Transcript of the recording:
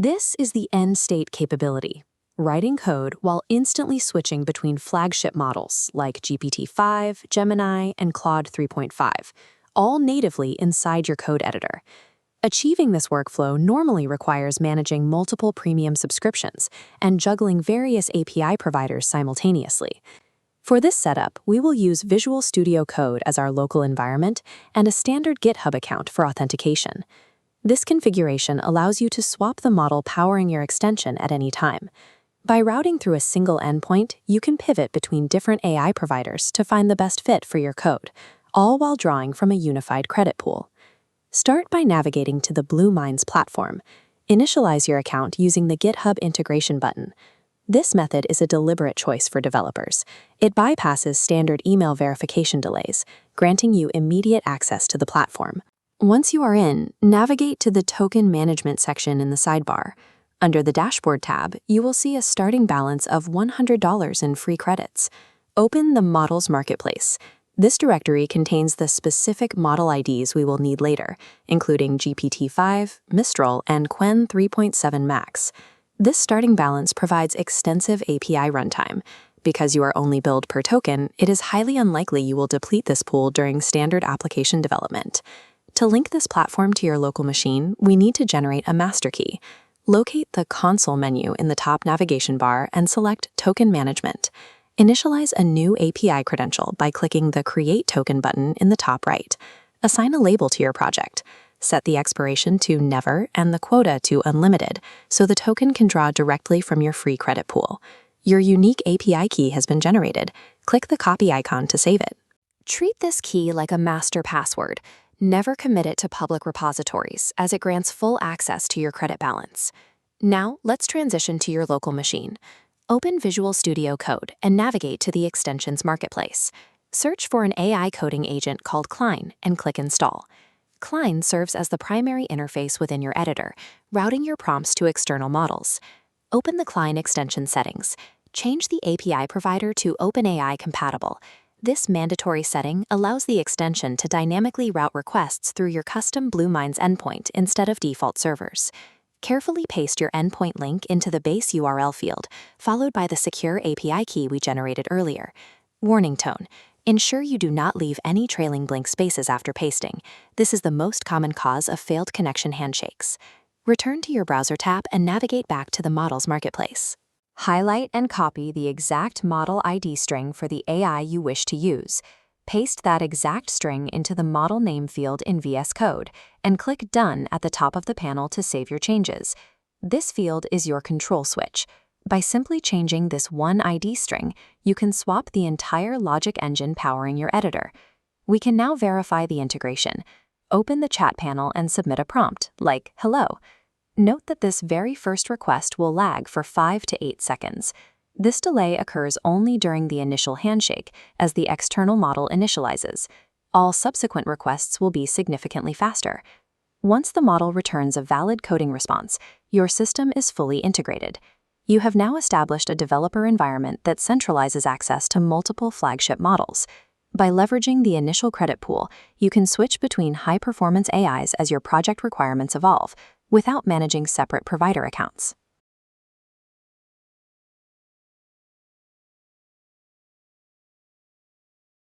This is the end-state capability, writing code while instantly switching between flagship models like GPT-5, Gemini, and Claude 3.5, all natively inside your code editor. Achieving this workflow normally requires managing multiple premium subscriptions and juggling various API providers simultaneously. For this setup, we will use Visual Studio Code as our local environment and a standard GitHub account for authentication. This configuration allows you to swap the model powering your extension at any time. By routing through a single endpoint, you can pivot between different AI providers to find the best fit for your code, all while drawing from a unified credit pool. Start by navigating to the Blue Minds platform. Initialize your account using the GitHub integration button. This method is a deliberate choice for developers. It bypasses standard email verification delays, granting you immediate access to the platform. Once you are in, navigate to the Token Management section in the sidebar. Under the Dashboard tab, you will see a starting balance of $100 in free credits. Open the Models Marketplace. This directory contains the specific model IDs we will need later, including GPT-5, Mistral, and Klein 3.7 Max. This starting balance provides extensive API runtime. Because you are only billed per token, it is highly unlikely you will deplete this pool during standard application development. To link this platform to your local machine, we need to generate a master key. Locate the Console menu in the top navigation bar and select Token Management. Initialize a new API credential by clicking the Create Token button in the top right. Assign a label to your project. Set the expiration to Never and the quota to Unlimited, so the token can draw directly from your free credit pool. Your unique API key has been generated. Click the copy icon to save it. Treat this key like a master password. Never commit it to public repositories, as it grants full access to your credit balance. Now, let's transition to your local machine. Open Visual Studio Code and navigate to the Extensions Marketplace. Search for an AI coding agent called Klein and click Install. Klein serves as the primary interface within your editor, routing your prompts to external models. Open the Klein extension settings. Change the API provider to OpenAI-compatible. This mandatory setting allows the extension to dynamically route requests through your custom Blue Minds endpoint instead of default servers. Carefully paste your endpoint link into the base URL field, followed by the secure API key we generated earlier. Warning tone. Ensure you do not leave any trailing blank spaces after pasting. This is the most common cause of failed connection handshakes. Return to your browser tab and navigate back to the Models Marketplace. Highlight and copy the exact model ID string for the AI you wish to use. Paste that exact string into the model name field in VS Code and click Done at the top of the panel to save your changes. This field is your control switch. By simply changing this one ID string, you can swap the entire logic engine powering your editor. We can now verify the integration. Open the chat panel and submit a prompt, like Hello. Note that this very first request will lag for 5 to 8 seconds. This delay occurs only during the initial handshake, as the external model initializes. All subsequent requests will be significantly faster. Once the model returns a valid coding response, your system is fully integrated. You have now established a developer environment that centralizes access to multiple flagship models. By leveraging the initial credit pool, you can switch between high-performance AIs as your project requirements evolve, without managing separate provider accounts.